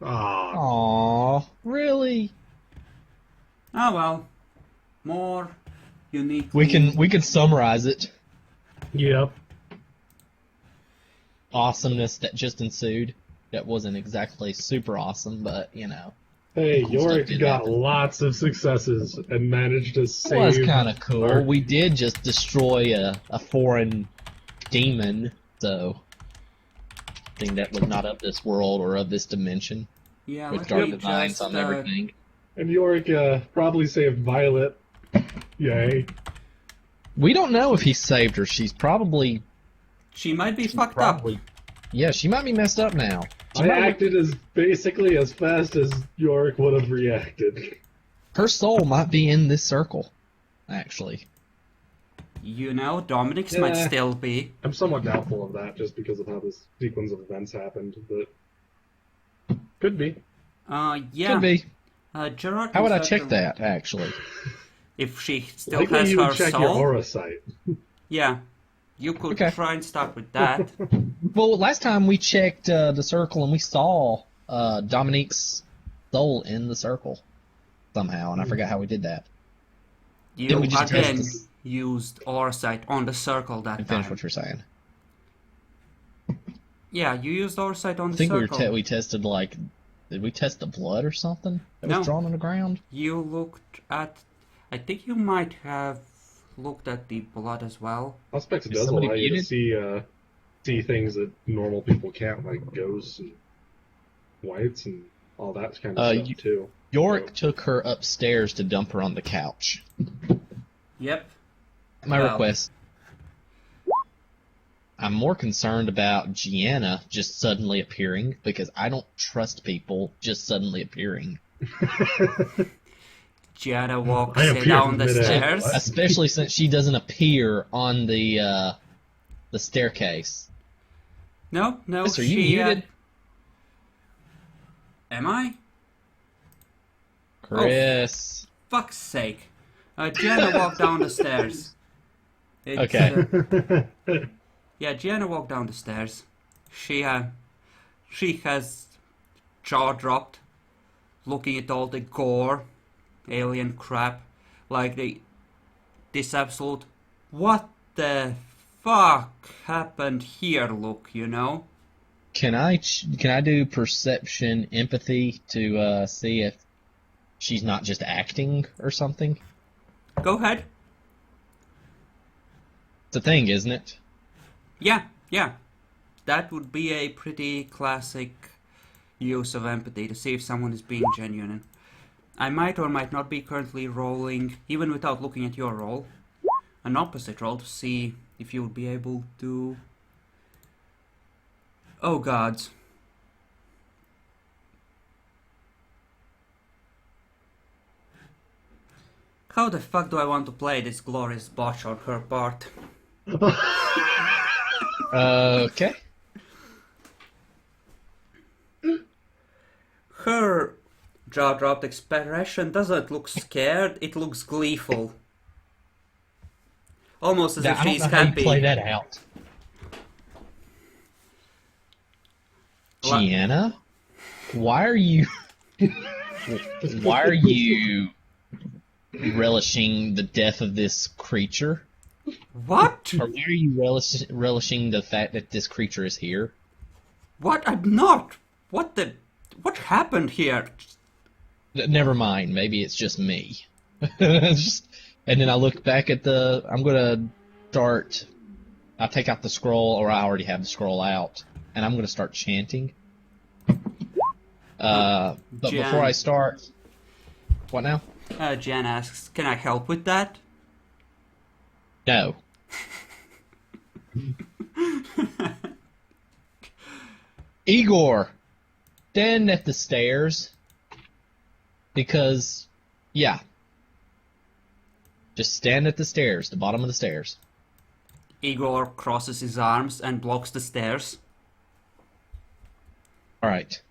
Aww, really? Oh well. More We uniquely. can summarize it. Yep. Awesomeness that just ensued. That wasn't exactly super awesome, but Hey, cool stuff Yorick did got happen. lots of successes and managed to It was save kind of cool. our. We did just destroy a foreign demon, so thing that was not of this world or of this dimension, Yeah, with let dark me designs just. on everything. And Yorick probably saved Violet. Yay. We don't know if he saved her. She's probably, She might be she's fucked up. probably, yeah, she might be messed up now. She I might acted as basically as fast as Yorick would have reacted. her soul might be in this circle, actually. You know, Dominic's might Yeah. still be. I'm somewhat doubtful of that just because of how this sequence of events happened, but could be. Yeah. Could be. Gerard. How would I can check certainly- that, actually? If she still Likely has you her would check soul. your aura sight. Yeah. You could Okay. try and start with that. Well, last time we checked the circle and we saw Dominique's soul in the circle somehow, and I forgot how we did that. You Didn't we just test again this? used aura sight on the circle that And finish time. what you're saying. Yeah, you used aura sight on I the think circle. we tested did we test the blood or something that No. was drawn on the ground? You looked at. I think you might have looked at the blood as well. Aspects Is does somebody allow you to muted? see things that normal people can't, like ghosts and whites and all that kind of stuff too. Yorick took her upstairs to dump her on the couch. Yep. My Well. request. I'm more concerned about Gianna just suddenly appearing because I don't trust people just suddenly appearing. Gianna walks I appear down from the midair. stairs. What? Especially since she doesn't appear on the staircase. No, Chris, are you she. muted? Am I? Chris. Fuck's sake. Gianna walked down the stairs. It's, Okay. yeah, Gianna walked down the stairs. She has jaw dropped, looking at all the gore, alien crap, like this absolute what the fuck happened here look, you know? Can I do perception empathy to see if she's not just acting or something? Go ahead. It's a thing, isn't it? Yeah. That would be a pretty classic use of empathy to see if someone is being genuine. I might or might not be currently rolling, even without looking at your roll, an opposite roll to see if you would be able to... Oh gods. How the fuck do I want to play this glorious botch on her part? Okay. Her jaw-dropped expression doesn't look scared, it looks gleeful. Almost as if I don't she's know how you happy. play that out. Gianna? Why are you relishing the death of this creature? What? Or why are you relishing the fact that this creature is here? What? I'm not. What happened here? Never mind, maybe it's just me. And then I look back at I'm gonna start, I take out the scroll, or I already have the scroll out, and I'm gonna start chanting. But Jan. before I start, what now? Jan asks, can I help with that? No. Igor, stand at the stairs. Because, yeah. Just stand at the stairs, the bottom of the stairs. Igor crosses his arms and blocks the stairs. Alright. Just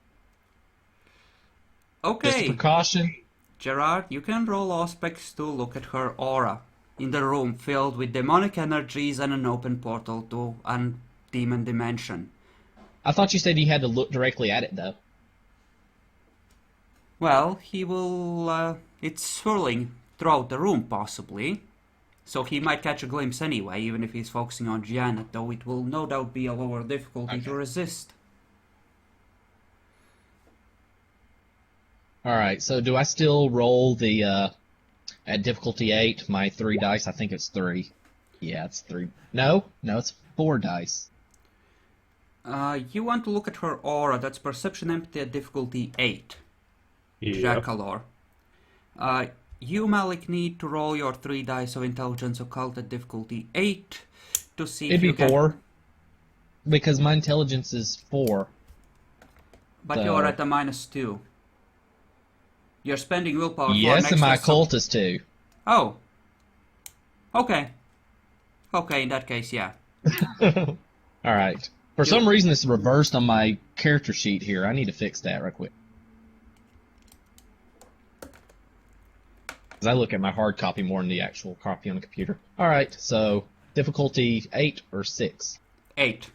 a Okay, precaution. Gerard, you can roll aspects to look at her aura. In the room filled with demonic energies and an open portal to a demon dimension. I thought you said you had to look directly at it, though. Well, he will... it's swirling throughout the room, possibly. So he might catch a glimpse anyway, even if he's focusing on Janet, though it will no doubt be a lower difficulty to resist. Alright, so do I still roll the, at difficulty 8, my 3 dice? I think it's 3. Yeah, it's 3. No, it's 4 dice. You want to look at her aura. That's Perception Empathy at difficulty 8. Yep. Jackalor. You, Malik, need to roll your 3 dice of Intelligence Occult at difficulty 8 to see It'd if you be 4, because my intelligence is 4. But So- you're at a -2. You're spending willpower for an Yes, and my extra occult is 2. Oh. Okay. Okay, in that case, yeah. Alright. For some reason, it's reversed on my character sheet here. I need to fix that real quick. Because I look at my hard copy more than the actual copy on the computer. Alright, so difficulty 8 or 6? 8.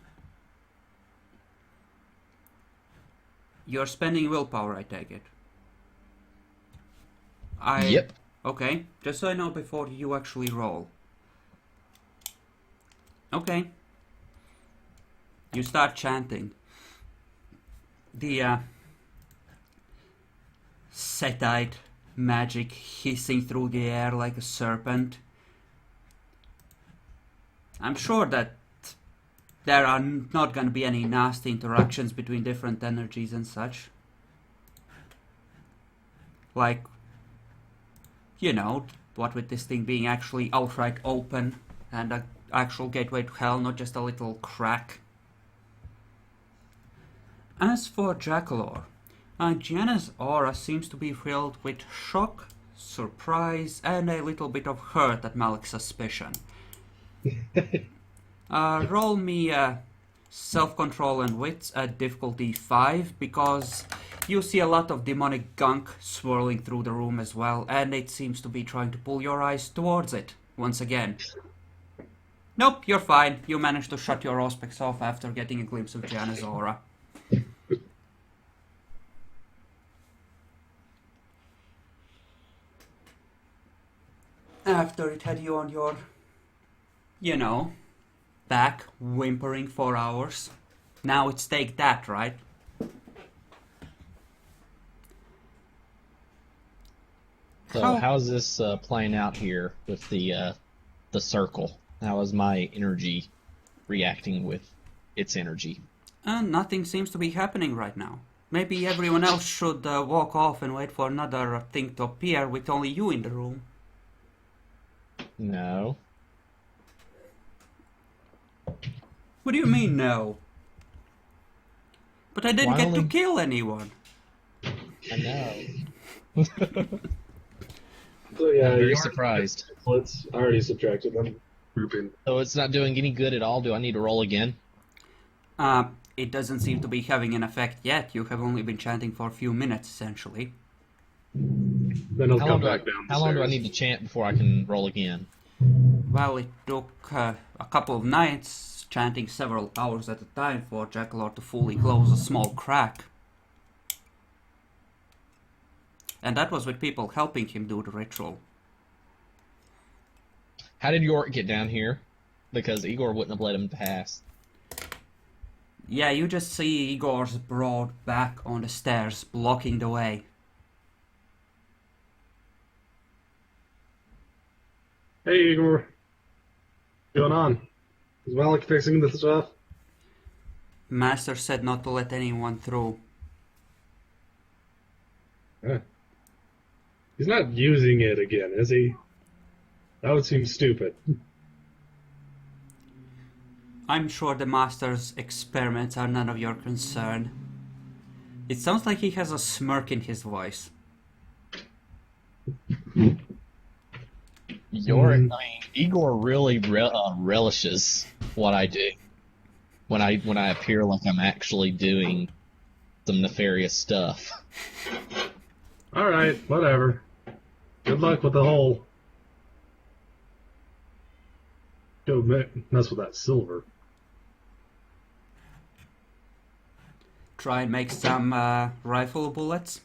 You're spending willpower, I take it. Yep. Okay, just so I know before you actually roll. Okay. You start chanting. The Setite magic hissing through the air like a serpent. I'm sure that there are not going to be any nasty interactions between different energies and such. Like, you know, what with this thing being actually outright open and an actual gateway to hell, not just a little crack. As for Jackalor, Gianna's aura seems to be filled with shock, surprise, and a little bit of hurt at Malik's suspicion. Roll me self-control and wits at difficulty 5, because you see a lot of demonic gunk swirling through the room as well, and it seems to be trying to pull your eyes towards it once again. Nope, you're fine. You managed to shut your auspex off after getting a glimpse of Gianna's aura. After it had you on your, you know, back, whimpering for hours. Now it's take that, right? So how's this playing out here with the circle? How is my energy reacting with its energy? Nothing seems to be happening right now. Maybe everyone else should walk off and wait for another thing to appear with only you in the room. No. What do you mean, no? But I didn't Why get to only- kill anyone. I know. So yeah, I'm very you surprised. Let's I already subtracted them. Grouping. So it's not doing any good at all? Do I need to roll again? It doesn't seem to be having an effect yet. You have only been chanting for a few minutes, essentially. Then I'll come back down the How long do I stairs. need to chant before I can roll again? Well, it took a couple of nights, chanting several hours at a time, for Jackalor to fully close a small crack. And that was with people helping him do the ritual. How did York get down here? Because Igor wouldn't have let him pass. Yeah, you just see Igor's broad back on the stairs, blocking the way. Hey Igor, what's going on? Is Malik fixing this stuff? Master said not to let anyone through. He's not using it again, is he? That would seem stupid. I'm sure the Master's experiments are none of your concern. It sounds like he has a smirk in his voice. Igor really relishes what I do when I appear like I'm actually doing some nefarious stuff. Alright, whatever. Good luck with the hole. Go mess with that silver. Try and make some rifle bullets.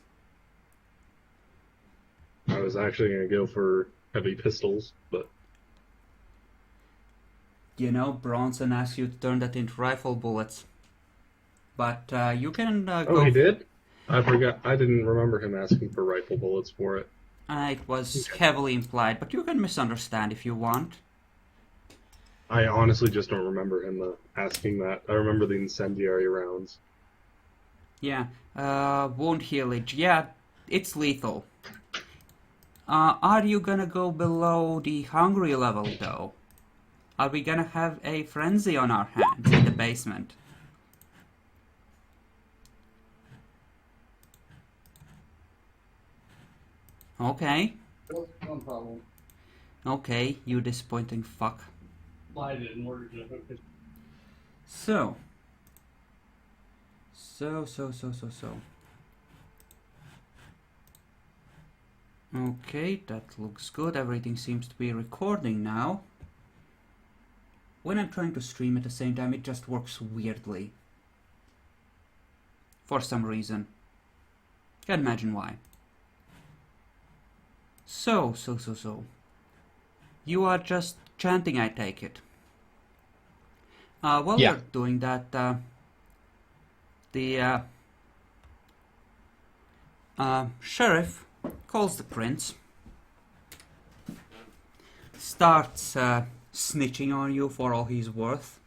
I was actually going to go for heavy pistols, but You know, Bronson asked you to turn that into rifle bullets. But you can oh, go... he did? I forgot. I didn't remember him asking for rifle bullets for it. It was heavily implied, but you can misunderstand if you want. I honestly just don't remember him asking that. I remember the incendiary rounds. Yeah, wound healage. Yeah, it's lethal. Are you gonna go below the hungry level, though? Are we gonna have a frenzy on our hands in the basement? Okay. No problem. Okay, you disappointing fuck. Why didn't work? So. Okay, that looks good. Everything seems to be recording now. When I'm trying to stream at the same time, it just works weirdly. For some reason. Can't imagine why. So. You are just chanting, I take it. While Yeah. you're doing that, the sheriff calls the prince, starts snitching on you for all he's worth.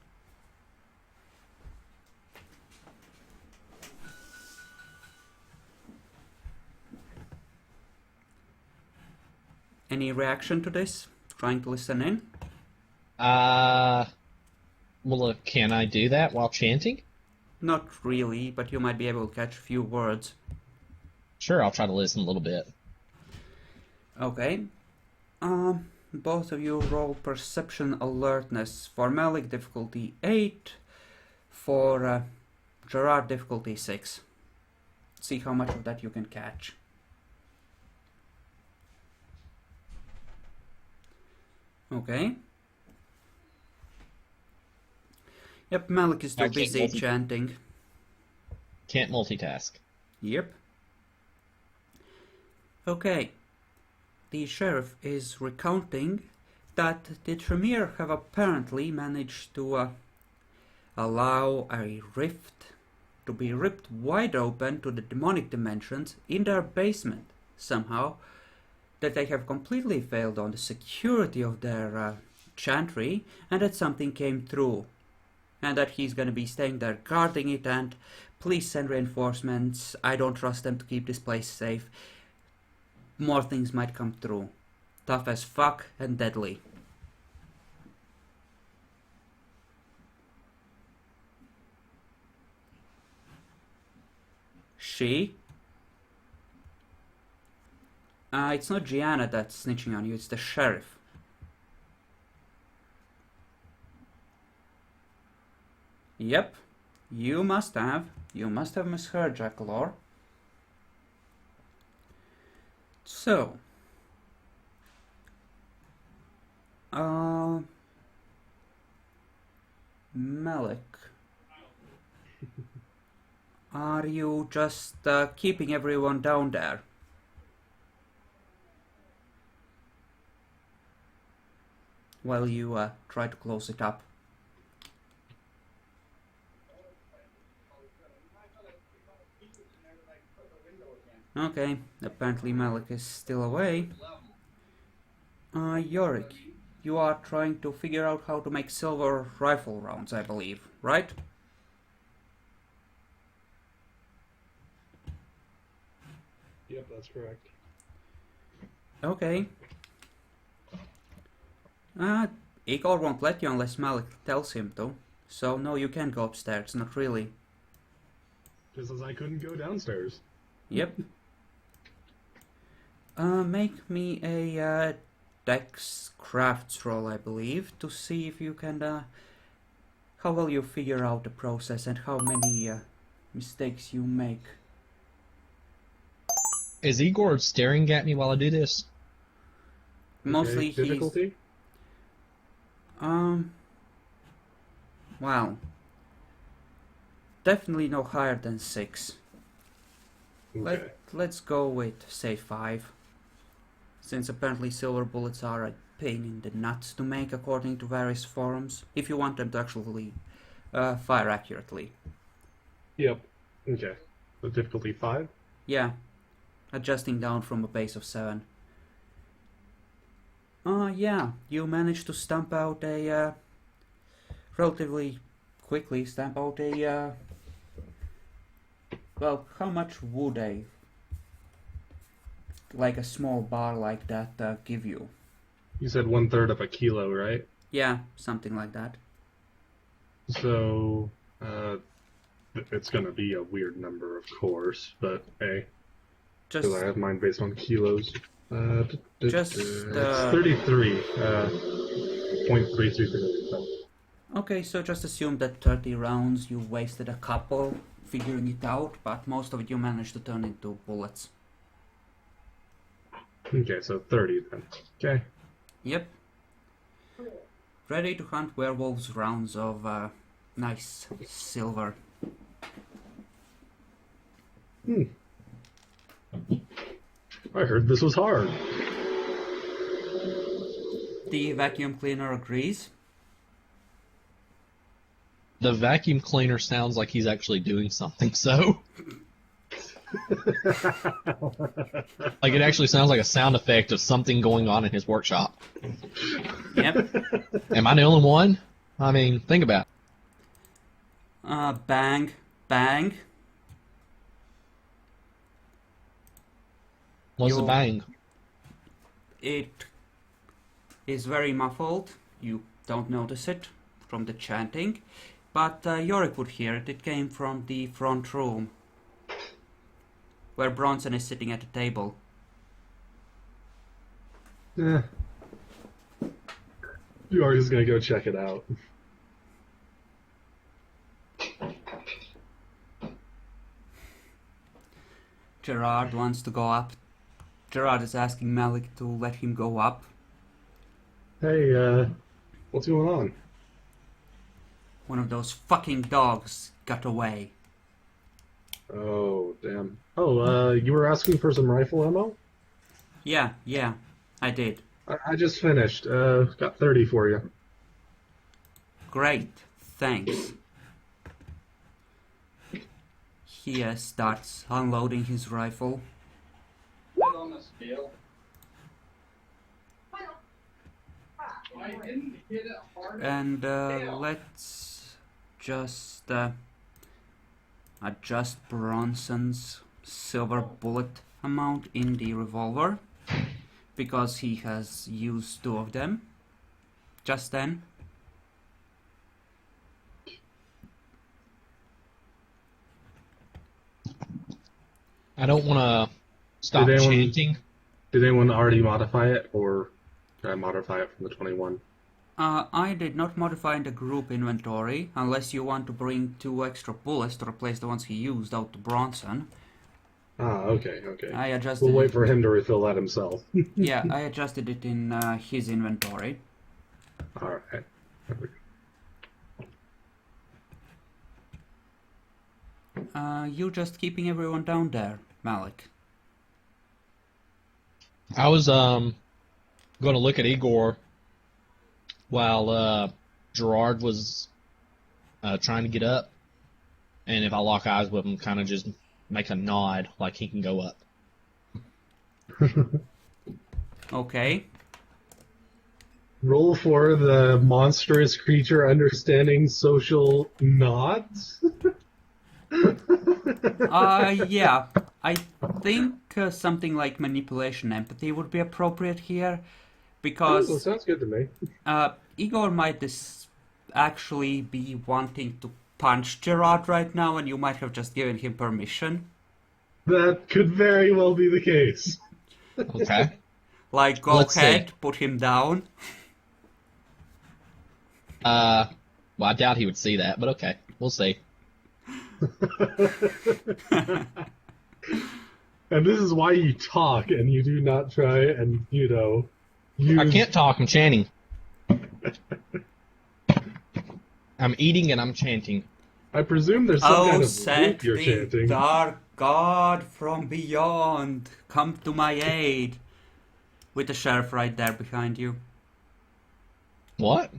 Any reaction to this? Trying to listen in? Well, can I do that while chanting? Not really, but you might be able to catch a few words. Sure, I'll try to listen a little bit. Okay. Both of you roll perception alertness. For Malik, difficulty 8. For Gerard, difficulty 6. See how much of that you can catch. Okay. Yep, Malik is I still can't busy chanting. Can't multitask. Yep. Okay. The sheriff is recounting that the Tremere have apparently managed to allow a rift to be ripped wide open to the demonic dimensions in their basement somehow, that they have completely failed on the security of their Chantry, and that something came through, and that he's going to be staying there guarding it, and please send reinforcements. I don't trust them to keep this place safe. More things might come through. Tough as fuck and deadly. She? It's not Gianna that's snitching on you, it's the sheriff. Yep, you must have. You must have misheard, Jackalor. So, Malik, are you just keeping everyone down there? While you try to close it up. Okay, apparently Malik is still away. Yorick, you are trying to figure out how to make silver rifle rounds, I believe, right? Yep, that's correct. Okay. Igor won't let you unless Malik tells him to. So no, you can't go upstairs, not really. Just as I couldn't go downstairs. Yep. Make me a Dex crafts roll, I believe, to see if you can, how well you figure out the process and how many mistakes you make. Is Igor staring at me while I do this? Mostly Okay, difficulty? he's... Well... Definitely no higher than 6. Okay. Let's go with, say, 5. since apparently silver bullets are a pain in the nuts to make according to various forums, if you want them to actually fire accurately. Yep. Okay. So difficulty 5? Yeah, adjusting down from a base of 7. Yeah, you managed to stamp out a, relatively quickly stamp out a, well, how much would like a small bar like that give you? You said 1/3 of a kilo, right? Yeah, something like that. So, it's gonna be a weird number, of course, but hey, Just, because I have mine based on kilos. Just, it's 33. 0.33. okay, so just assume that 30 rounds you wasted a couple figuring it out, but most of it you managed to turn into bullets. Okay, so 30 then. Okay. Yep. Ready to hunt werewolves rounds of nice silver. I heard this was hard. The vacuum cleaner agrees. The vacuum cleaner sounds like he's actually doing something, so. Like, it actually sounds like a sound effect of something going on in his workshop. Yep. Am I the only one? I mean, think about it. Bang, bang. What's the Yo. bang? It is very muffled. You don't notice it from the chanting, but Yorick would hear it. It came from the front room, where Bronson is sitting at a table. You are just gonna go check it out. Gerard wants to go up. Gerard is asking Malik to let him go up. Hey, what's going on? One of those fucking dogs got away. Oh, damn. Oh, you were asking for some rifle ammo? Yeah, I did. I just finished. Got 30 for you. Great, thanks. He starts unloading his rifle. Put on the scale. I didn't hit it hard. And let's just adjust Bronson's silver bullet amount in the revolver, because he has used 2 of them just then. I don't want to stop Did anyone- chanting. Did anyone already modify it, or did I modify it from the 21? I did not modify in the group inventory, unless you want to bring 2 extra bullets to replace the ones he used out to Bronson. Ah, okay. I adjusted We'll wait it. for him to refill that himself. Yeah, I adjusted it in his inventory. Alright. You just keeping everyone down there, Malik. I was going to look at Igor while Gerard was trying to get up, and if I lock eyes with him, kind of just make a nod like he can go up. Okay. Roll for the monstrous creature understanding social nods. Yeah. I think something like manipulation empathy would be appropriate here, Oh, because sounds good to me. Igor might actually be wanting to punch Gerard right now, and you might have just given him permission. That could very well be the case. Okay. Like, go Let's ahead, see. put him down. Well, I doubt he would see that, but okay. We'll see. And this is why you talk and you do not try and, use... I can't talk, I'm chanting. I'm eating and I'm chanting. I presume there's some kind Oh, of set loop you're the chanting. dark god from beyond, come to my aid. With the sheriff right there behind you. What?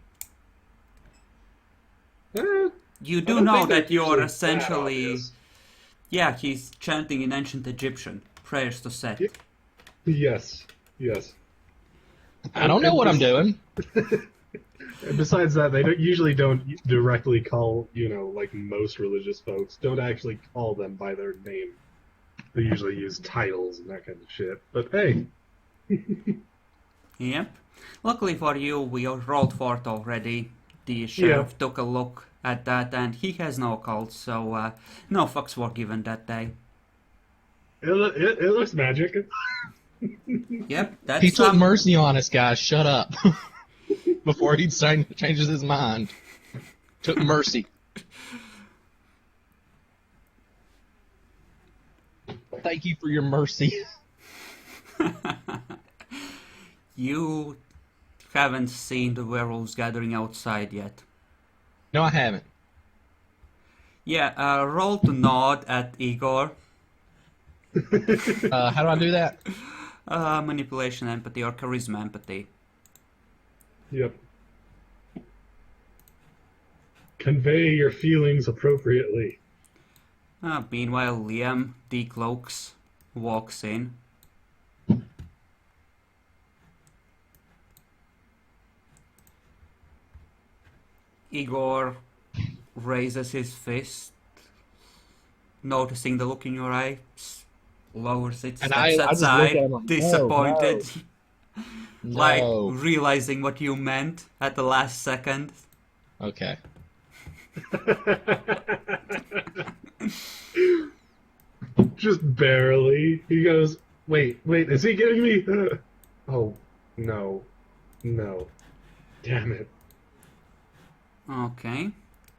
You I do don't know think that that's you're usually that essentially... obvious. Yeah, he's chanting in ancient Egyptian. Prayers to Set. Yes, yes. I don't know what I'm doing. And besides that, they usually don't directly call, like most religious folks, don't actually call them by their name. They usually use titles and that kind of shit. But hey. Yep. Luckily for you, we rolled for it already. The sheriff took a look at that, and he has no cult, so no fucks were given that day. It looks magic. Yep, that's He took mercy on us, guys. Shut up. Before he changes his mind. Took mercy. Thank you for your mercy. You haven't seen the werewolves gathering outside yet. No, I haven't. Yeah, roll to nod at Igor. How do I do that? Manipulation empathy or charisma empathy. Yep. Convey your feelings appropriately. Meanwhile, Liam decloaks, walks in. Igor raises his fist, noticing the look in your eyes, lowers it, And steps I just aside, look at him like, disappointed, No. like realizing what you meant at the last second. Okay. Just barely. He goes, wait, is he giving me... Oh, no. Damn it. Okay,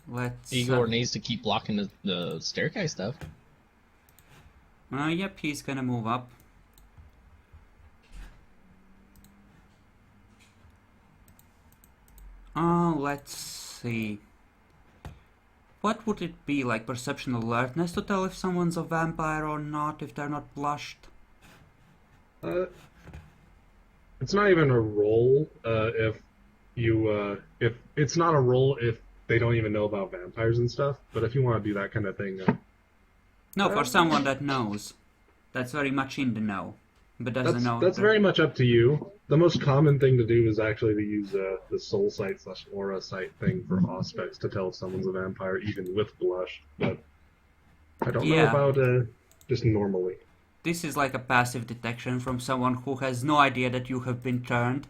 let's... Igor needs to keep blocking the staircase stuff. Yep, he's gonna move up. Let's see. What would it be, like perception alertness to tell if someone's a vampire or not, if they're not blushed? It's not even a roll if it's not a roll if they don't even know about vampires and stuff, but if you want to do that kind of thing... No, for someone that knows. That's very much in the know, but doesn't know... That's very much up to you. The most common thing to do is actually to use the soul sight / aura sight thing for aspects to tell if someone's a vampire, even with blush, but I don't know about just normally. This is like a passive detection from someone who has no idea that you have been turned.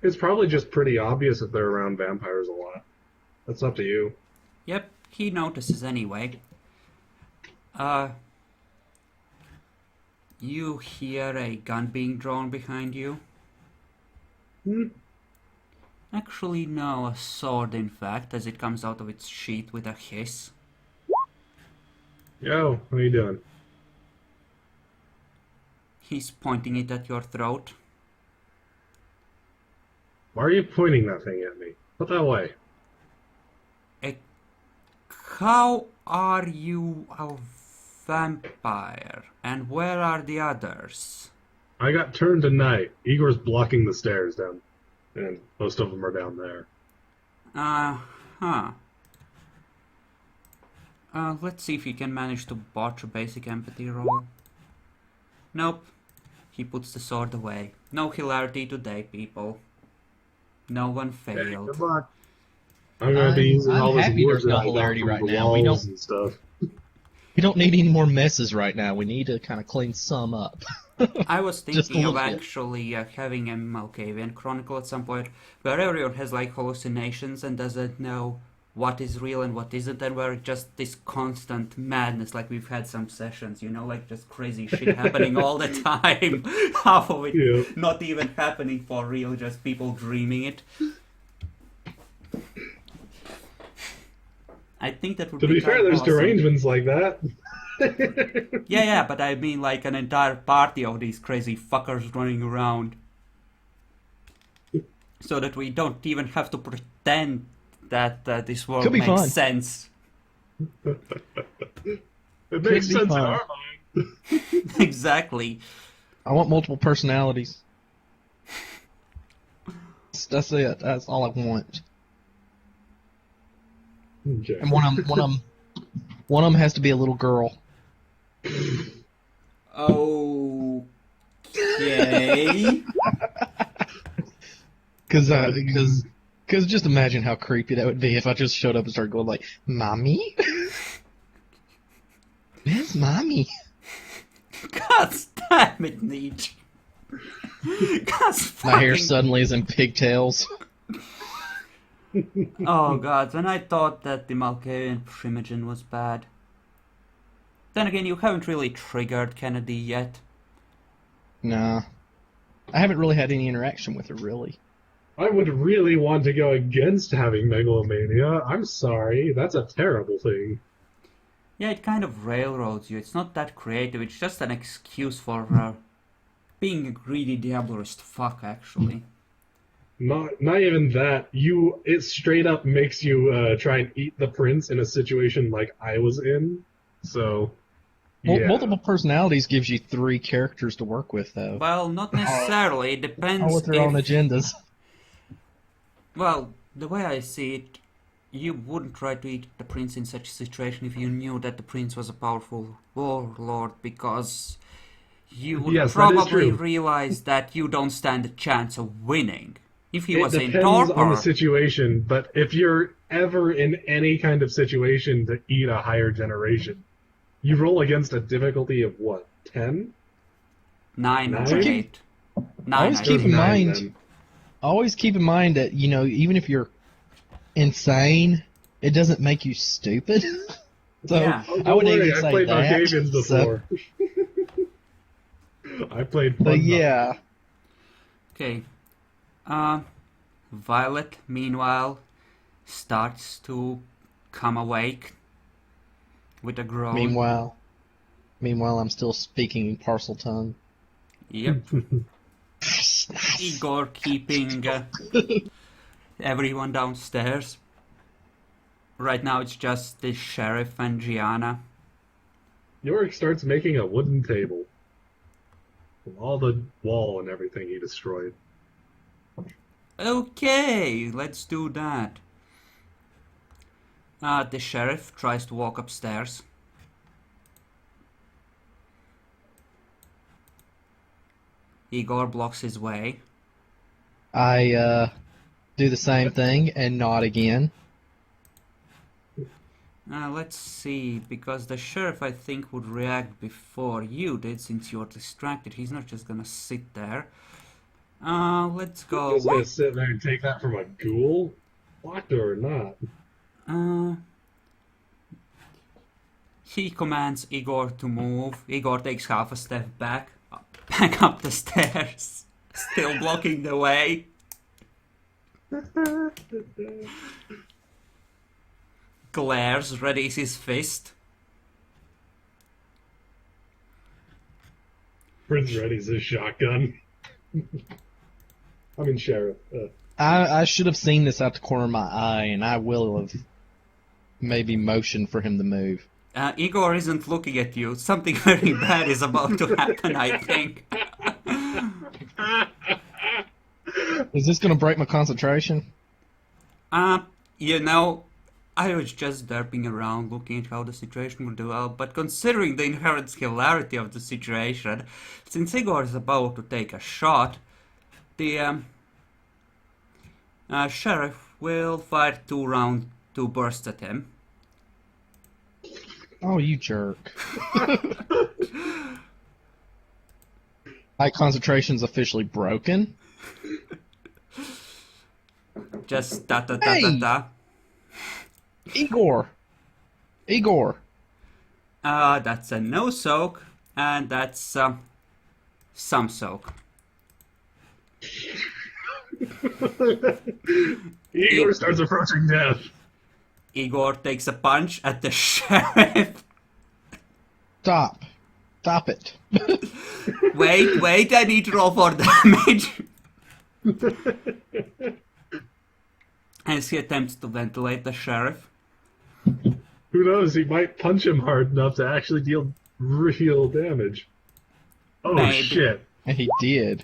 It's probably just pretty obvious if they're around vampires a lot. That's up to you. Yep, he notices anyway. You hear a gun being drawn behind you. Actually, no, a sword in fact, as it comes out of its sheath with a hiss. Yo, what are you doing? He's pointing it at your throat. Why are you pointing that thing at me? Put that away. How are you a vampire? And where are the others? I got turned tonight. Igor's blocking the stairs down, and most of them are down there. Let's see if he can manage to botch a basic empathy roll. Nope. He puts the sword away. No hilarity today, people. No one Hey, failed. good luck. I'm gonna be using all this happy wood there's that no I got hilarity from right the now. We walls don't- and stuff. We don't need any more messes right now. We need to kind of clean some up. I was Just a thinking of little bit. actually having a Malkavian Chronicle at some point where everyone has like hallucinations and doesn't know what is real and what isn't, and where just this constant madness, like we've had some sessions, like just crazy shit happening all the time. Half of it not even happening for real, just people dreaming it. I think that would To be be fair, there's awesome. derangements like that. Yeah, but I mean like an entire party of these crazy fuckers running around. So that we don't even have to pretend that this world Could be makes fun. sense. It makes be sense in fun. our mind. Exactly. I want multiple personalities. That's it. That's all I want. Okay. And one of them has to be a little girl. Okay. Because just imagine how creepy that would be if I just showed up and started going like, "Mommy, where's mommy?" God damn it, Nietzsche. God My hair fucking... suddenly is in pigtails. Oh god, when I thought that the Malkavian Primogen was bad. Then again, you haven't really triggered Kennedy yet. Nah, I haven't really had any interaction with her really. I would really want to go against having megalomania. I'm sorry, that's a terrible thing. Yeah, it kind of railroads you. It's not that creative, it's just an excuse for being a greedy diablerist fuck, actually. Not even that. It straight up makes you try and eat the prince in a situation like I was in. So, yeah. Multiple personalities gives you 3 characters to work with, though. Well, not necessarily. It depends All with their own agendas. Well, the way I see it, you wouldn't try to eat the prince in such a situation if you knew that the prince was a powerful warlord, because you would Yes, that is probably true. realize that you don't stand a chance of winning. If he It was in depends on the torpor, situation, but if you're ever in any kind of situation to eat a higher generation, you roll against a difficulty of what, 10? 9 or Nine? 8. 9, Always I keep think. in Nine, mind- then. Always keep in mind that, even if you're insane, it doesn't make you stupid. So Yeah. Oh, I don't would worry, even I say played that. Malkavians So, before. I played fun. but yeah, Okay. Violet, meanwhile, starts to come awake with a groan. meanwhile, I'm still speaking in parcel tongue. Yep. Igor keeping everyone downstairs. Right now it's just the sheriff and Gianna. Yorick starts making a wooden table. With all the wall and everything he destroyed. Okay, let's do that. The sheriff tries to walk upstairs. Igor blocks his way. I do the same thing and nod again. Let's see, because the sheriff, I think, would react before you did, since you're distracted. He's not just gonna sit there. Let's go He's gonna with... sit there and take that from a ghoul? Blocked or not? He commands Igor to move. Igor takes half a step back up the stairs, still blocking the way. Glares, readies his fist. Prince readies his shotgun. I mean, sheriff. I should have seen this out the corner of my eye, and I will have maybe motioned for him to move. Igor isn't looking at you. Something very bad is about to happen, I think. Is this going to break my concentration? You know, I was just derping around looking at how the situation would develop, but considering the inherent hilarity of the situation, since Igor is about to take a shot, the sheriff will fire 2 rounds, 2 bursts at him. Oh, you jerk. My concentration's officially broken. Just da-da-da-da-da. Igor! That's a no soak, and that's some soak. Igor starts approaching death. Igor takes a punch at the sheriff. Stop it. Wait, I need to roll for damage. As he attempts to ventilate the sheriff. Who knows? He might punch him hard enough to actually deal real damage. Oh, Maybe. shit. And he did.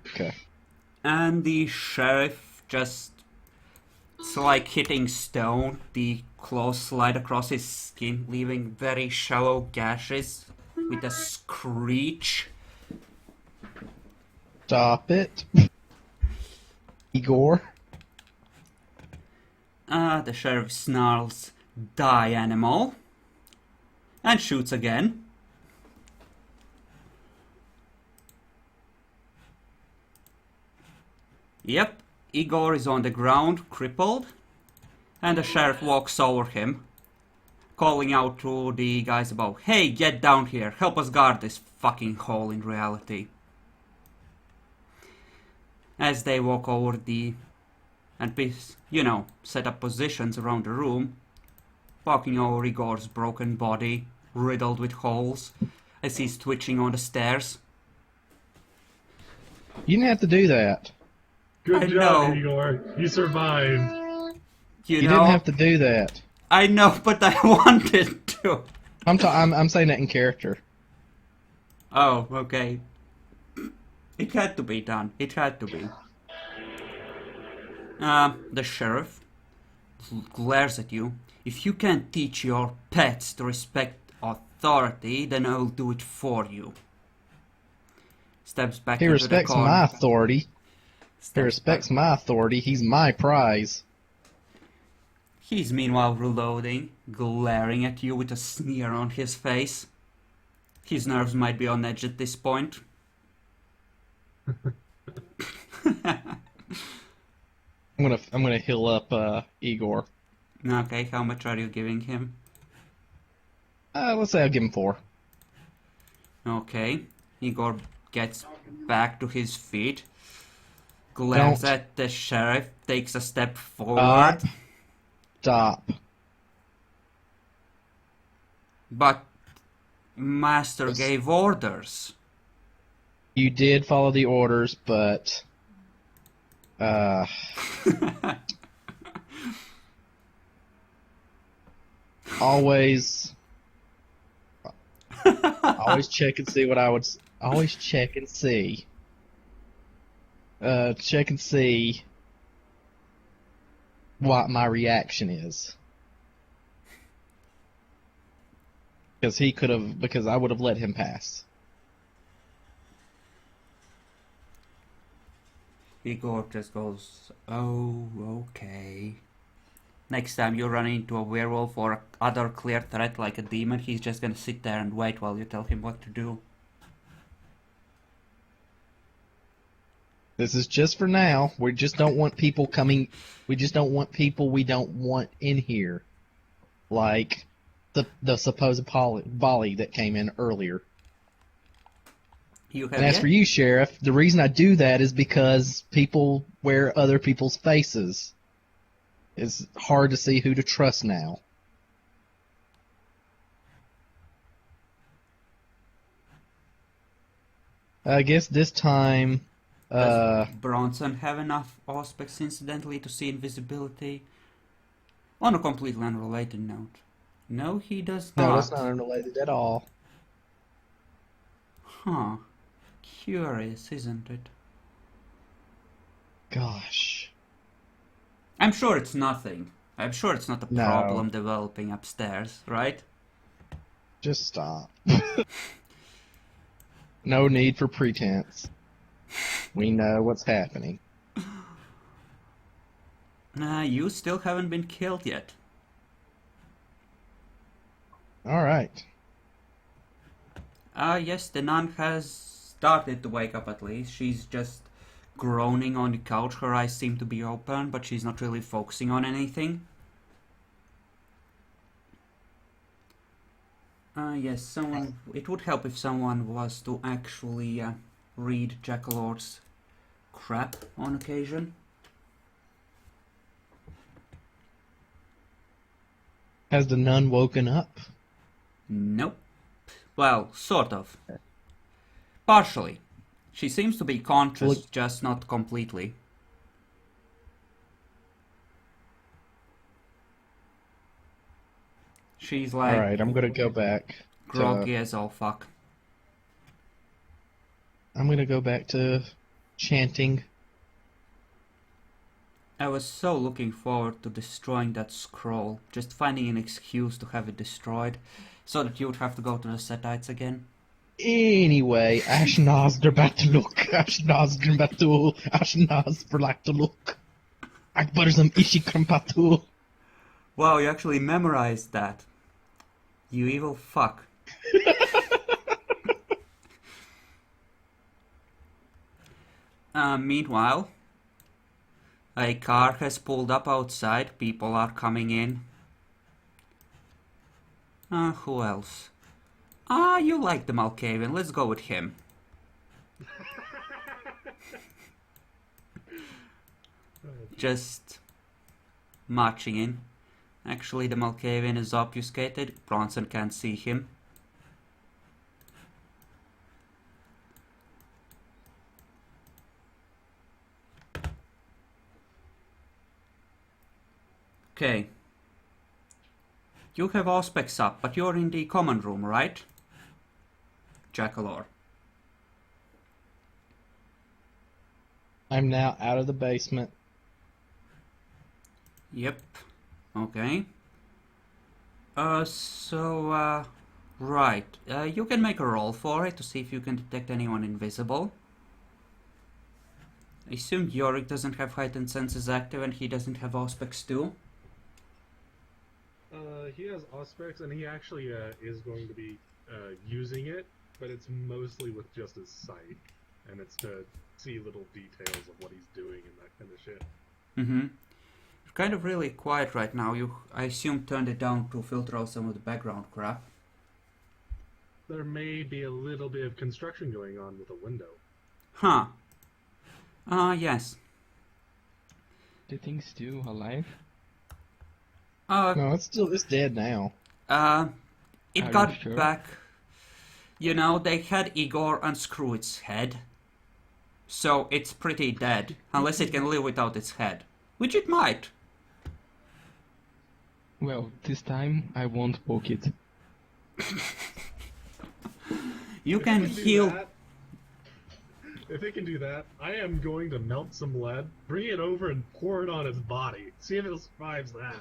Okay. And the sheriff just... It's like hitting stone. The claws slide across his skin, leaving very shallow gashes with a screech. Stop it. Igor. The sheriff snarls, "Die, animal," and shoots again. Yep, Igor is on the ground, crippled, and the sheriff walks over him, calling out to the guys above, "Hey, get down here, help us guard this fucking hole in reality." As they walk over set up positions around the room, walking over Igor's broken body, riddled with holes, as he's twitching on the stairs. You didn't have to do that. Good I job, know. Igor. You survived. You You know, didn't have to do that. I know, but I wanted to. I'm saying that in character. Oh, okay. It had to be done. It had to be. The sheriff glares at you. "If you can't teach your pets to respect authority, then I'll do it for you." Steps back He into respects the corner. my authority. He Steps respects back. my authority. He's my prize. He's meanwhile reloading, glaring at you with a sneer on his face. His nerves might be on edge at this point. I'm gonna heal up Igor. Okay, how much are you giving him? Let's say I'll give him 4. Okay, Igor gets back to his feet, glares Don't. at the sheriff, takes a step forward, Stop. but Master Yes. gave orders. You did follow the orders, but always check and see what I would. Always check and see. Check and see what my reaction is. Because I would have let him pass. Igor just goes, "Oh, okay." Next time you run into a werewolf or other clear threat like a demon, he's just gonna sit there and wait while you tell him what to do. This is just for now. We just don't want people coming. We just don't want people we don't want in here, like the supposed volley that came in earlier. You have And as yet- for you, Sheriff, the reason I do that is because people wear other people's faces. It's hard to see who to trust now. I guess this time, Does Bronson have enough aspects, incidentally, to see invisibility? On a completely unrelated note. No, he does not. no, that's not unrelated at all. Huh. Curious, isn't it? Gosh. I'm sure it's nothing. I'm sure it's not a No. problem developing upstairs, right? Just stop. No need for pretense. We know what's happening. You still haven't been killed yet. Alright. Yes, the nun has started to wake up at least. She's just groaning on the couch. Her eyes seem to be open, but she's not really focusing on anything. Yes, someone. It would help if someone was to actually read Jackalord's crap on occasion. Has the nun woken up? Nope. Well, sort of. Partially. She seems to be conscious, Look- just not completely. She's like Alright, I'm gonna go back. groggy as all fuck. I'm gonna go back to chanting. I was so looking forward to destroying that scroll, just finding an excuse to have it destroyed, so that you would have to go to the Setites again. Anyway, Ashnaz Derbatuluk, Ashnaz Grimbatul, Ashnaz Berlactuluk, Akbarzam Ishikrampatul. Wow, you actually memorized that. You evil fuck. Meanwhile, a car has pulled up outside. People are coming in. Who else? You like the Malkavian. Let's go with him. Just marching in. Actually, the Malkavian is obfuscated. Bronson can't see him. Okay. You have all specs up, but you're in the common room, right? Jackalor. I'm now out of the basement. Yep. Okay. Right. You can make a roll for it to see if you can detect anyone invisible. I assume Yorick doesn't have heightened senses active and he doesn't have Auspex too. He has Auspex, and he actually is going to be using it, but it's mostly with just his sight, and it's to see little details of what he's doing and that kind of shit. Mm-hmm. You're kind of really quiet right now. You, I assume, turned it down to filter out some of the background crap. There may be a little bit of construction going on with a window. Huh. Yes. The thing's still alive? No, it's dead now. It Are got you sure? back. You know, they had Igor unscrew its head. So it's pretty dead, unless it can live without its head. Which it might. Well, this time I won't poke it. You can heal. If it can do that, I am going to melt some lead, bring it over, and pour it on its body. See if it survives that.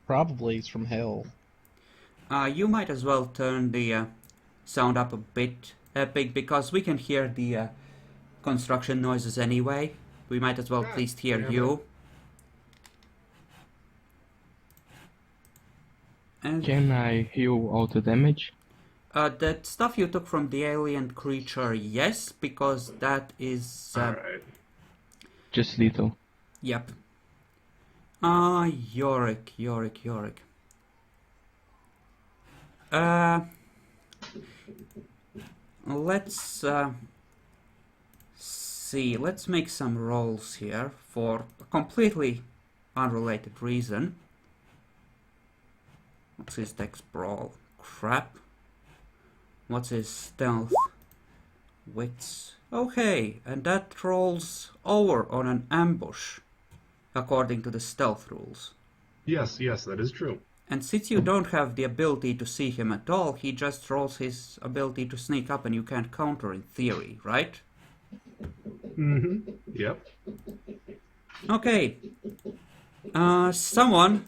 Probably it's from hell. You might as well turn the sound up a bit big, because we can hear the construction noises anyway. We might as well at least hear damn you. And Can I heal all the damage? that stuff you took from the alien creature, yes, because that is... Alright. Just little. Yep. Yorick. Let's see. Let's make some rolls here for a completely unrelated reason. What's his dex brawl? Crap. What's his stealth? Wits. Okay, and that rolls over on an ambush, according to the stealth rules. Yes, that is true. And since you don't have the ability to see him at all, he just rolls his ability to sneak up and you can't counter in theory, right? Mm-hmm. Yep. Okay. Someone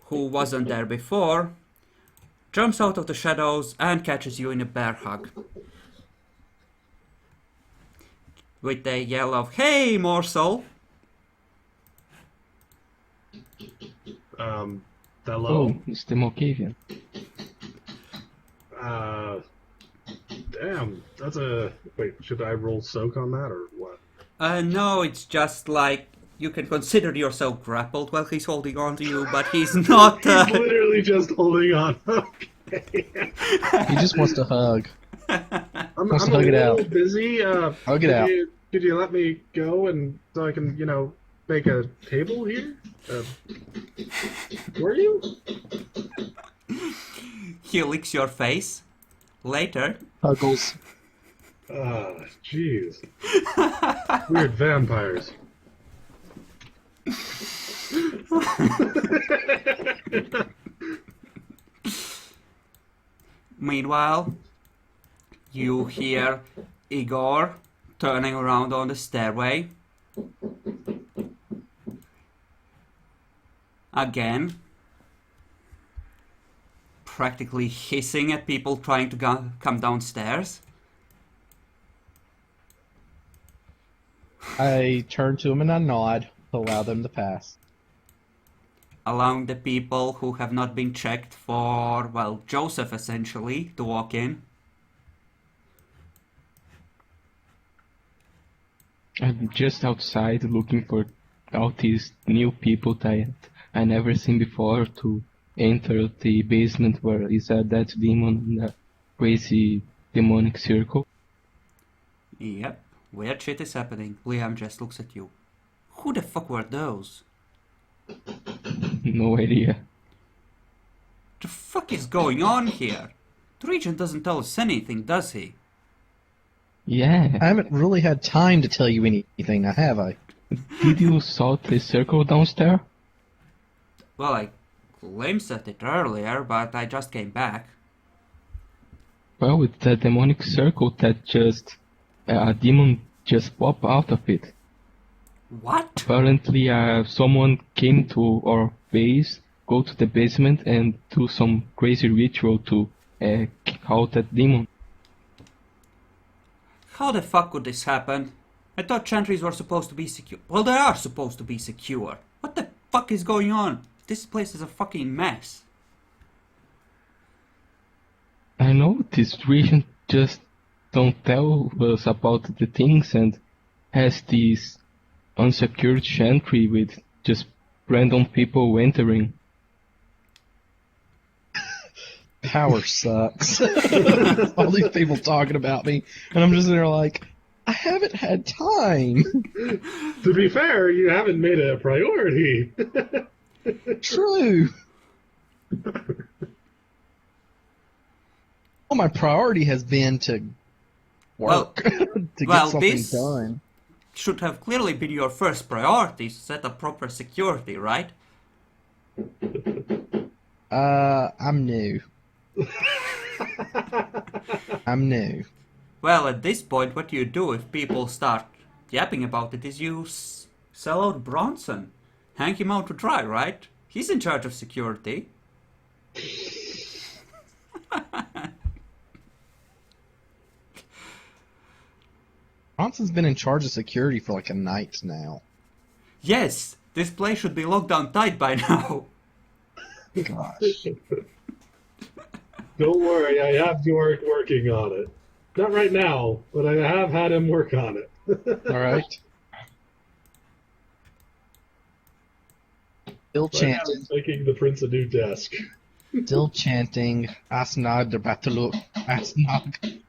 who wasn't there before jumps out of the shadows and catches you in a bear hug. With a yell of, "Hey, morsel!" Hello? Oh, it's the Malkavian. Damn, that's a... Wait, should I roll soak on that, or what? No, it's just like, you can consider yourself grappled while he's holding on to you, but he's not... He's literally just holding on. Okay. He just wants to hug. I'm Let's a hug it little out. busy. Hug it out. Could you let me go and so I can, make a table here? Were you? He licks your face. Later, Huggles. Jeez. Weird vampires. Meanwhile, you hear Igor turning around on the stairway. Again, practically hissing at people trying to come downstairs. I turn to him and I nod to allow them to pass. Allowing the people who have not been checked for, well, Joseph essentially, to walk in. I'm just outside looking for all these new people that I never seen before to enter the basement where is a dead demon in a crazy demonic circle. Yep, weird shit is happening. Liam just looks at you. Who the fuck were those? No idea. The fuck is going on here? The Regent doesn't tell us anything, does he? Yeah. I haven't really had time to tell you anything, now have I? Did you saw the circle downstairs? Well, I glimpsed at it earlier, but I just came back. Well, it's a demonic circle that just a demon just popped out of it. What? Apparently, someone came to our base, go to the basement, and do some crazy ritual to kick out that demon. How the fuck could this happen? I thought Chantries were supposed to be secure. Well, they are supposed to be secure. What the fuck is going on? This place is a fucking mess. I know this region just don't tell us about the things and has this unsecured Chantry with just random people entering. Power sucks. All these people talking about me, and I'm just there like, I haven't had time. To be fair, you haven't made it a priority. True. Well, my priority has been to work, to get something this done. should have clearly been your first priority, set up proper security, right? I'm new. I'm new. Well, at this point, what you do if people start yapping about it is you sell out Bronson. Hang him out to dry, right? He's in charge of security. Bronson's been in charge of security for like a night now. Yes, this place should be locked down tight by now. Gosh. Don't worry, I have York working on it. Not right now, but I have had him work on it. All right. Still chanting. Making the prince a new desk. Still chanting. Asnag der Batuluk. Asnag.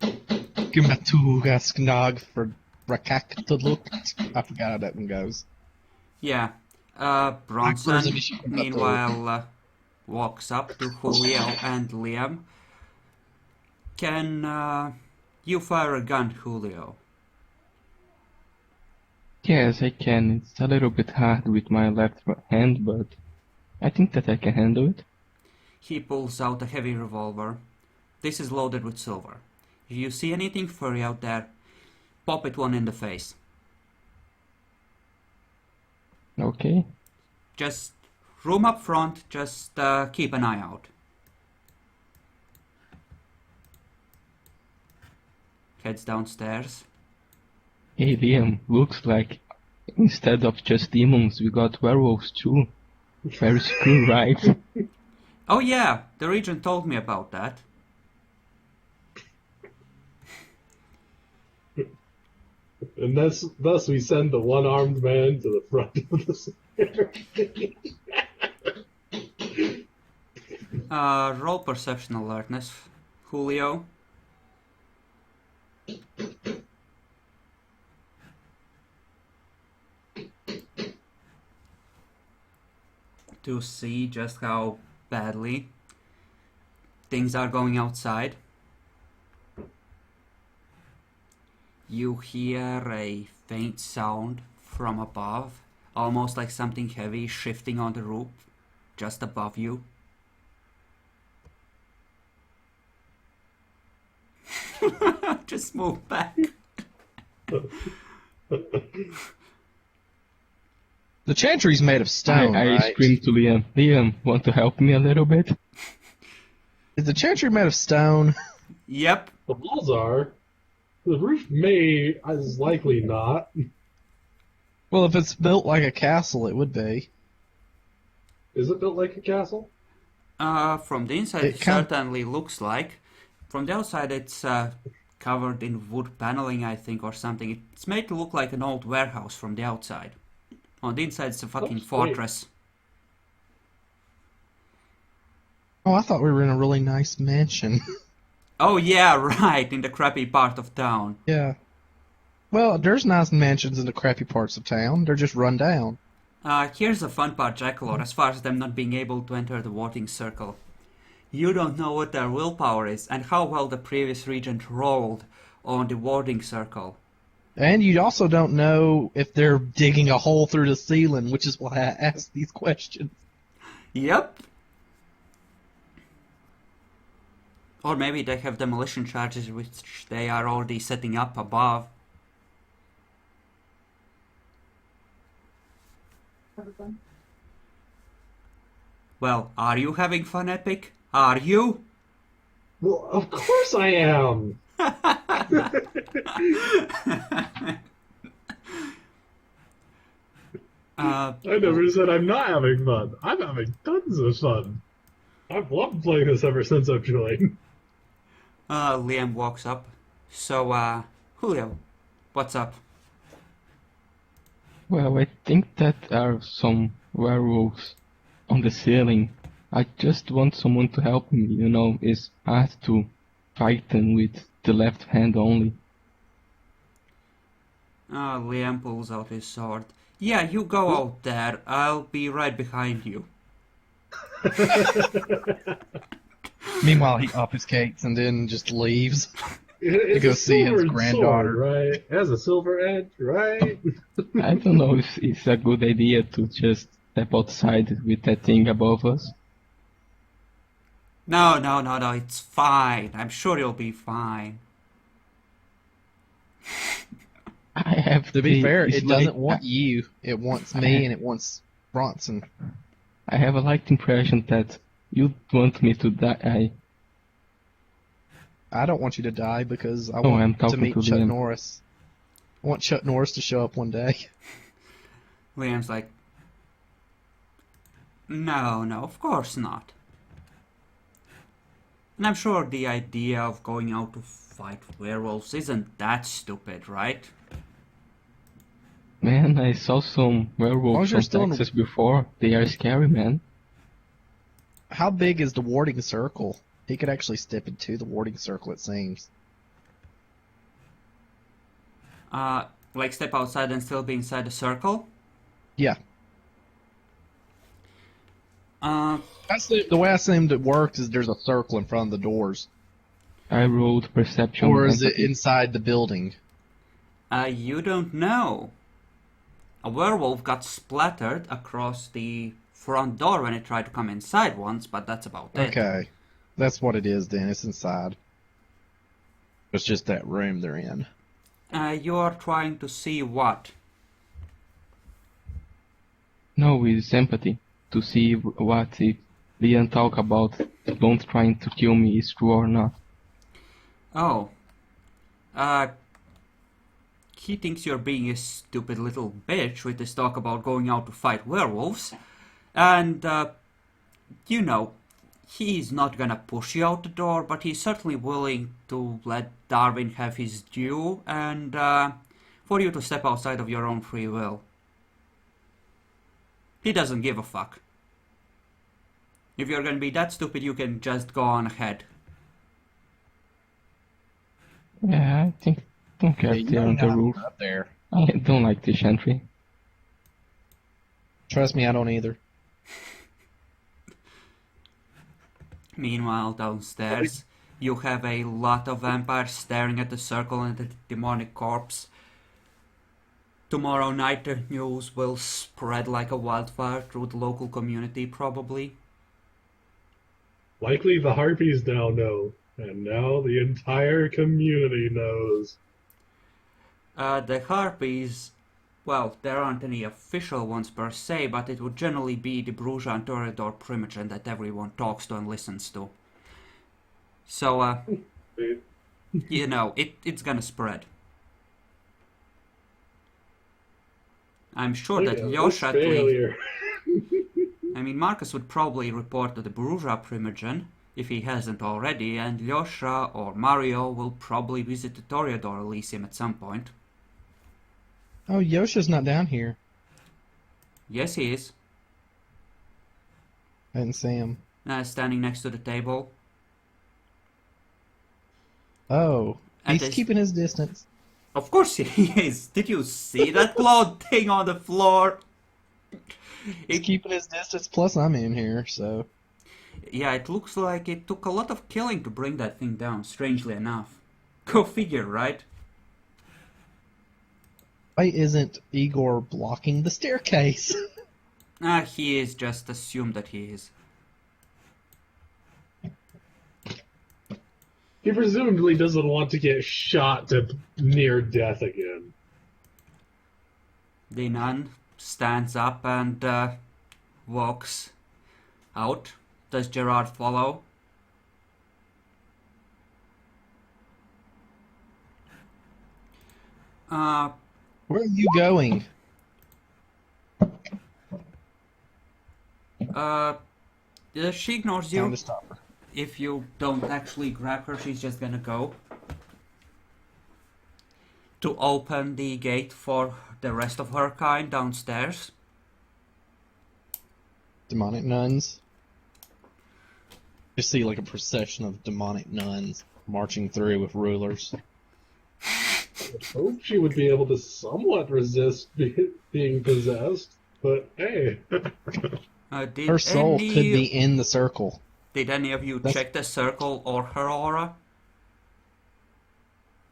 Gimatu Asnag for Rakak to look. I forgot how that one goes. Yeah. Bronson, meanwhile, walks up to Julio and Liam. Can you fire a gun, Julio? Yes, I can. It's a little bit hard with my left hand, but I think that I can handle it. He pulls out a heavy revolver. This is loaded with silver. If you see anything furry out there, pop it one in the face. Okay. Just room up front, just keep an eye out. Heads downstairs. Hey Liam, looks like instead of just demons, we got werewolves too. Very cool, right? Oh yeah, the Regent told me about that. And thus we send the one-armed man to the front of the stairs. Roll perception alertness, Julio. To see just how badly things are going outside. You hear a faint sound from above, almost like something heavy shifting on the roof just above you. Just move back. The Chantry's made of stone, I right? screamed to Liam, Liam, want to help me a little bit? Is the Chantry made of stone? Yep. The walls are. The roof is likely not. Well, if it's built like a castle, it would be. Is it built like a castle? From the inside It it can't- certainly looks like. From the outside it's covered in wood paneling, I think, or something. It's made to look like an old warehouse from the outside. On the inside it's a fucking sweet. fortress. Oh, I thought we were in a really nice mansion. Oh yeah, right, in the crappy part of town. Yeah. Well, there's nice mansions in the crappy parts of town. They're just run down. Here's the fun part, Jackalor, as far as them not being able to enter the voting circle. You don't know what their willpower is and how well the previous regent rolled on the voting circle. And you also don't know if they're digging a hole through the ceiling, which is why I asked these questions. Yep. Or maybe they have demolition charges which they are already setting up above. Well, are you having fun, Epic? Are you? Well, of course I am. I never said I'm not having fun. I'm having tons of fun. I've loved playing this ever since I've joined. Liam walks up. So, Julio, what's up? Well, I think that are some werewolves on the ceiling. I just want someone to help me, you know, it's hard to fight them with the left hand only. Liam pulls out his sword. Yeah, you go out there. I'll be right behind you. Meanwhile, he obfuscates and then just leaves. It's go a see his silvered granddaughter. sword, right? It has a silver edge, right? I don't know if it's a good idea to just step outside with that thing above us. No, it's fine. I'm sure you'll be fine. I have To be fair, it's it like- doesn't want you. It wants me and it wants Bronson. I have a light impression that you want me to die. I don't want you to die because I Oh, I'm want to talking meet to Chuck Liam. Norris. I want Chuck Norris to show up one day. Liam's like, no, of course not. And I'm sure the idea of going out to fight werewolves isn't that stupid, right? Man, I saw some Long werewolves as you're from still in- Texas before. They are scary, man. How big is the warding circle? He could actually step into the warding circle, it seems. Like step outside and still be inside the circle? Yeah. Uh, The way I assumed it works is there's a circle in front of the doors. I rolled perception. Or is and- it inside the building? you don't know. A werewolf got splattered across the front door when it tried to come inside once, but that's about it. Okay. That's what it is then. It's inside. It's just that room they're in. You're trying to see what? No, it's empathy. To see what if Liam talk about don't trying to kill me is true or not. Oh. He thinks you're being a stupid little bitch with this talk about going out to fight werewolves. And, you know, he's not gonna push you out the door, but he's certainly willing to let Darwin have his due and, for you to step outside of your own free will. He doesn't give a fuck. If you're gonna be that stupid, you can just go on ahead. Yeah, I think don't care if they're on the roof. Up there. I don't like the Chantry. Trust me, I don't either. Meanwhile, downstairs, you have a lot of vampires staring at the circle and the demonic corpse. Tomorrow night, the news will spread like a wildfire through the local community, probably. Likely the harpies now know. And now the entire community knows. The Harpies, well, there aren't any official ones per se, but it would generally be the Bruja and Toreador Primogen that everyone talks to and listens to. So, you know, it's gonna spread. I'm sure that Lyosha... failure. I mean, Marcus would probably report to the Bruja Primogen, if he hasn't already, and Lyosha or Mario will probably visit the Toreador Elysium at some point. Oh, Yosha's not down here. Yes, he is. I didn't see him. Standing next to the table. Oh, And he's keeping his distance. Of course he is. Did you see that cloud thing on the floor? He's keeping his distance, plus I'm in here, so... Yeah, it looks like it took a lot of killing to bring that thing down, strangely enough. Go figure, right? Why isn't Igor blocking the staircase? He is, just assume that he is. He presumably doesn't want to get shot to near death again. The nun stands up and walks out. Does Gerard follow? Where are you going? She ignores you. Time to stop her. If you don't actually grab her, she's just gonna go to open the gate for the rest of her kind downstairs. Demonic nuns. You see like a procession of demonic nuns marching through with rulers. I hope she would be able to somewhat resist being possessed, but hey. Her soul could be in the circle. Did any of you check the circle or her aura?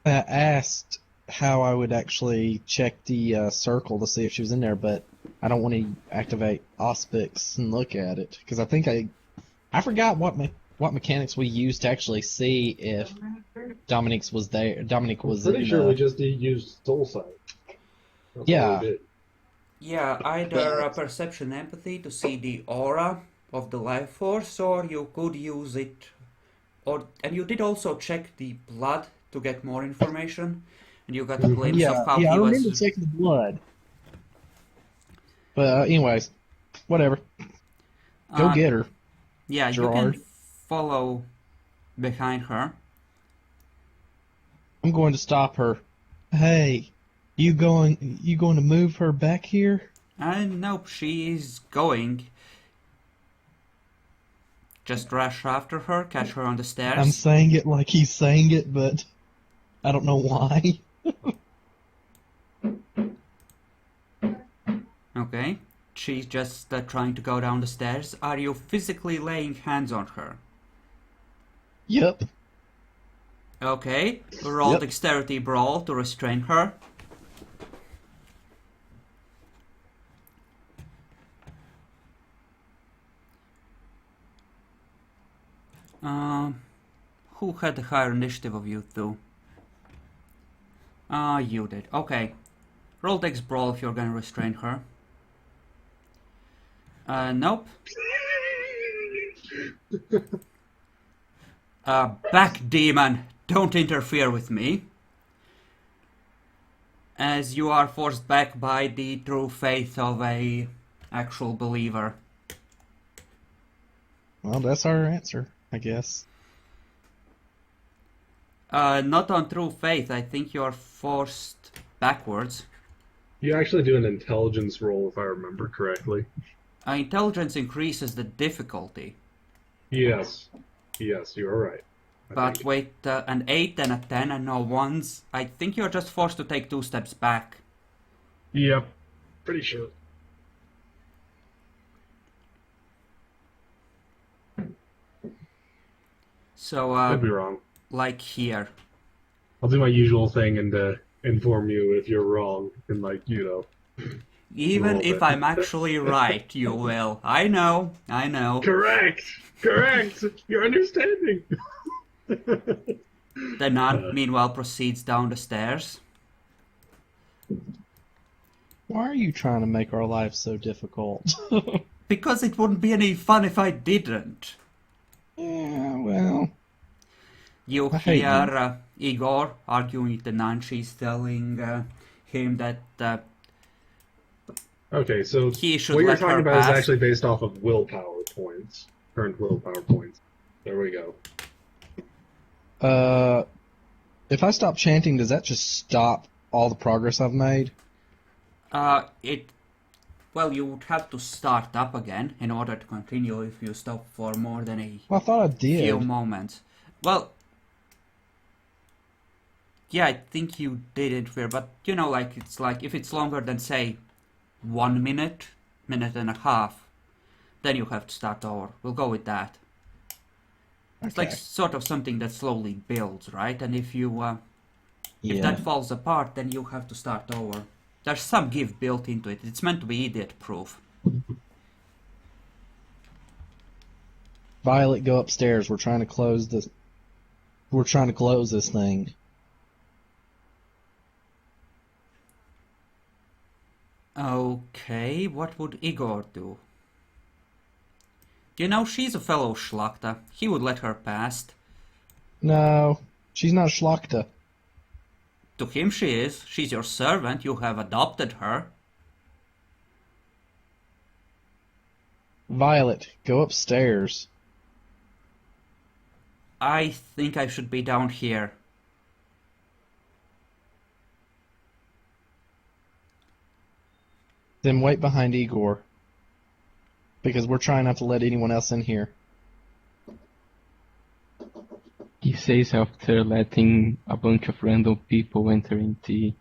I asked how I would actually check the circle to see if she was in there, but I don't want to activate Auspix and look at it because I think I forgot what mechanics we used to actually see if Dominic was there. Dominic was pretty sure we just used Soul Sight. That's yeah. all we did. Yeah, either a perception empathy to see the aura of the life force, or you could use it, and you did also check the blood to get more information, and you got a glimpse of how he I remember was. checking the blood. But anyways, whatever. Go get her. Yeah, Gerard. you can follow behind her. I'm going to stop her. Hey, you going to move her back here? Nope, she is going. Just rush after her, catch her on the stairs. I'm saying it like he's saying it, but I don't know why. Okay, she's just trying to go down the stairs. Are you physically laying hands on her? Yep. Okay, roll dexterity brawl to restrain her. Who had the higher initiative of you two? You did. Okay. Roll dex brawl if you're gonna restrain her. Nope. Back, demon! Don't interfere with me. As you are forced back by the true faith of a actual believer. Well, that's our answer, I guess. Not on true faith. I think you are forced backwards. You actually do an intelligence roll, if I remember correctly. Intelligence increases the difficulty. Yes. Yes, you are right. But wait, an 8 and a 10 and no 1s. I think you're just forced to take 2 steps back. Yep. Pretty sure. So, Could be wrong. like here. I'll do my usual thing and inform you if you're wrong, and Even if bit. I'm actually right, you will. I know. Correct! Correct! You're understanding! The nun, meanwhile, proceeds down the stairs. Why are you trying to make our life so difficult? Because it wouldn't be any fun if I didn't. Yeah, well... You I hate hear Igor arguing with the nun. She's telling him that Okay, so he should what you're let her talking about is pass. actually based off of willpower points. Current willpower points. There we go. If I stop chanting, does that just stop all the progress I've made? Well, you would have to start up again in order to continue if you stop for more than a Well, I thought I did. few moments. Well, yeah, I think you did it fair, but you know, like it's like if it's longer than say 1 minute, minute and a half, then you have to start over. We'll go with that. It's like Okay. sort of something that slowly builds, right? And if you if Yeah. that falls apart, then you have to start over. There's some give built into it. It's meant to be idiot-proof. Violet, go upstairs. We're trying to close this. We're trying to close this thing. Okay, what would Igor do? You know, she's a fellow Schlachta. He would let her past. No, she's not a Schlachta. To him she is. She's your servant. You have adopted her. Violet, go upstairs. I think I should be down here. Then wait behind Igor. Because we're trying not to let anyone else in here. He says after letting a bunch of random people enter in the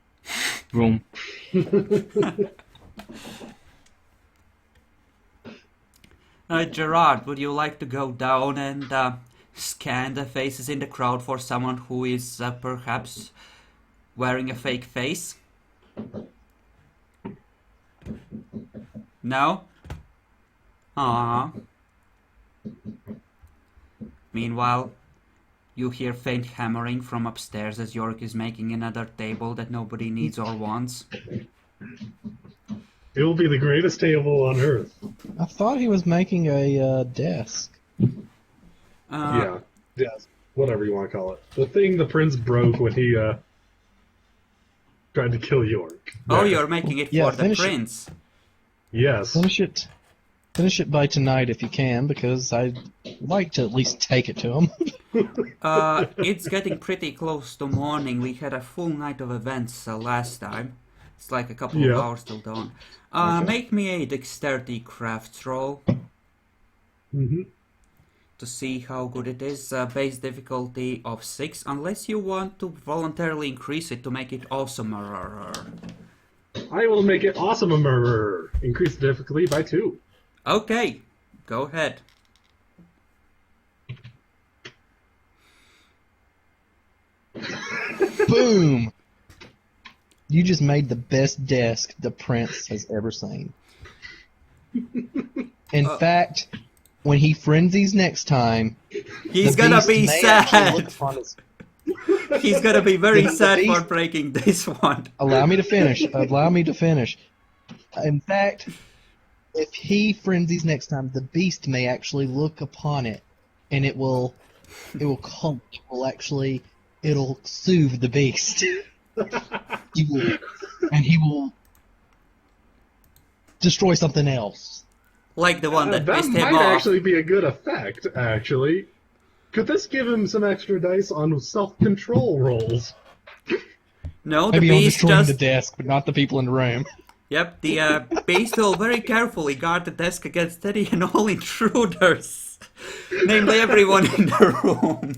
room. Gerard, would you like to go down and scan the faces in the crowd for someone who is perhaps wearing a fake face? No? Aww. Meanwhile, you hear faint hammering from upstairs as Yorick is making another table that nobody needs or wants. It will be the greatest table on earth. I thought he was making a desk. Yeah, whatever you want to call it. The thing the prince broke when he tried to kill York. Oh, There. you're making it Yeah, for the finish it. prince. Yes. Finish it. Finish it by tonight if you can, because I'd like to at least take it to him. It's getting pretty close to morning. We had a full night of events last time. It's like a couple of Yeah. hours till dawn. Make me a dexterity crafts roll hmm to see how good it is. Base difficulty of 6, unless you want to voluntarily increase it to make it awesomer. I will make it awesomer. Increase the difficulty by 2. Okay, go ahead. Boom! You just made the best desk the prince has ever seen. In fact, when he frenzies next time, He's the gonna beast be may actually sad. look upon his- He's gonna be very The sad for beast- breaking this one. Allow me to finish. Allow me to finish. In fact, if he frenzies next time, the beast may actually look upon it, and it will calm. It'll soothe the beast. He will destroy something else. Like the one that that pissed might him off. actually be a good effect, actually. Could this give him some extra dice on self-control rolls? No, the Maybe on beast destroying just... the desk, but not the people in the room. Yep, the beast will very carefully guard the desk against any and all intruders. Namely everyone in the room.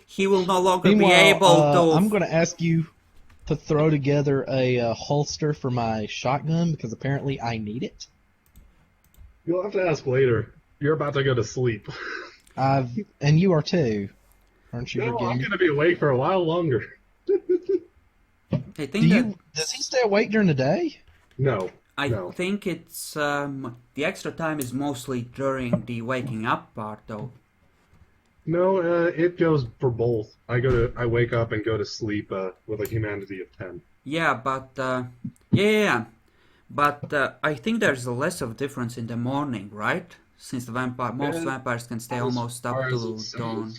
He will no longer be able to... I'm going to ask you to throw together a holster for my shotgun, because apparently I need it. You'll have to ask later. You're about to go to sleep. And you are too. Aren't you No, I'm forgetting? going to be awake for a while longer. I think that... Does he stay awake during the day? No. I No. think it's the extra time is mostly during the waking up part, though. No, it goes for both. I wake up and go to sleep with a humanity of 10. Yeah, but yeah. But I think there's less of difference in the morning, right? Since most vampires can stay almost up to dawn.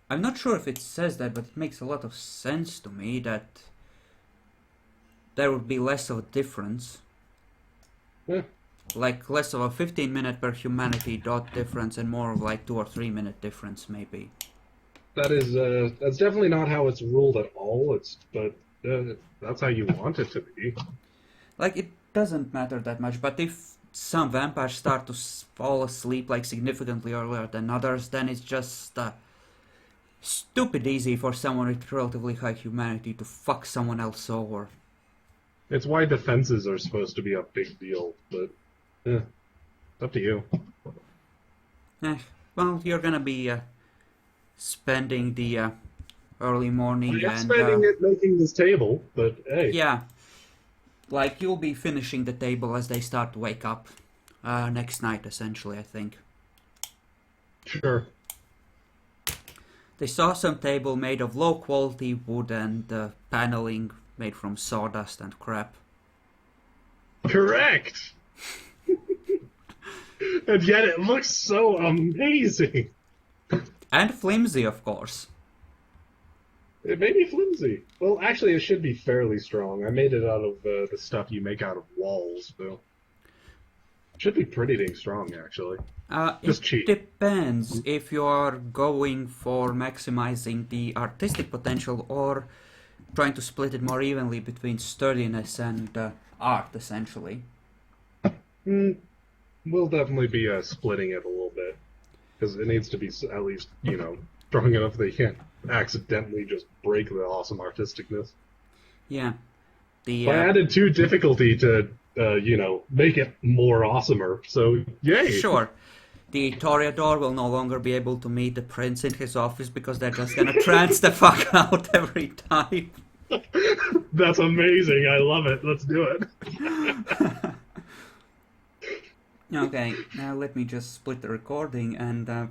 I'm not sure if it says that, but it makes a lot of sense to me that there would be less of a difference. Yeah. Like less of a 15-minute per humanity dot difference and more of like 2 or 3 minute difference maybe. That's definitely not how it's ruled at all. But that's how you want it to be. Like it doesn't matter that much, but if some vampires start to fall asleep like significantly earlier than others, then it's just stupid easy for someone with relatively high humanity to fuck someone else over. It's why defenses are supposed to be a big deal, but it's up to you. Well, you're gonna be spending the early morning I'm and spending it making this table, but hey. yeah, like you'll be finishing the table as they start to wake up next night, essentially. I think Sure. they saw some table made of low quality wood and paneling made from sawdust and crap. Correct! And yet it looks so amazing! And flimsy, of course. It may be flimsy. Well, actually, it should be fairly strong. I made it out of the stuff you make out of walls, so... It should be pretty dang strong, actually. Just It cheap. depends if you're going for maximizing the artistic potential or trying to split it more evenly between sturdiness and art, essentially. We'll definitely be splitting it a little bit. Because it needs to be at least, strong enough that you can't accidentally just break the awesome artisticness. Yeah. The I added 2 difficulty to, make it more awesomer, so yay! Sure. The Toreador will no longer be able to meet the prince in his office because they're just gonna trance the fuck out every time. That's amazing, I love it, let's do it. Okay, now let me just split the recording and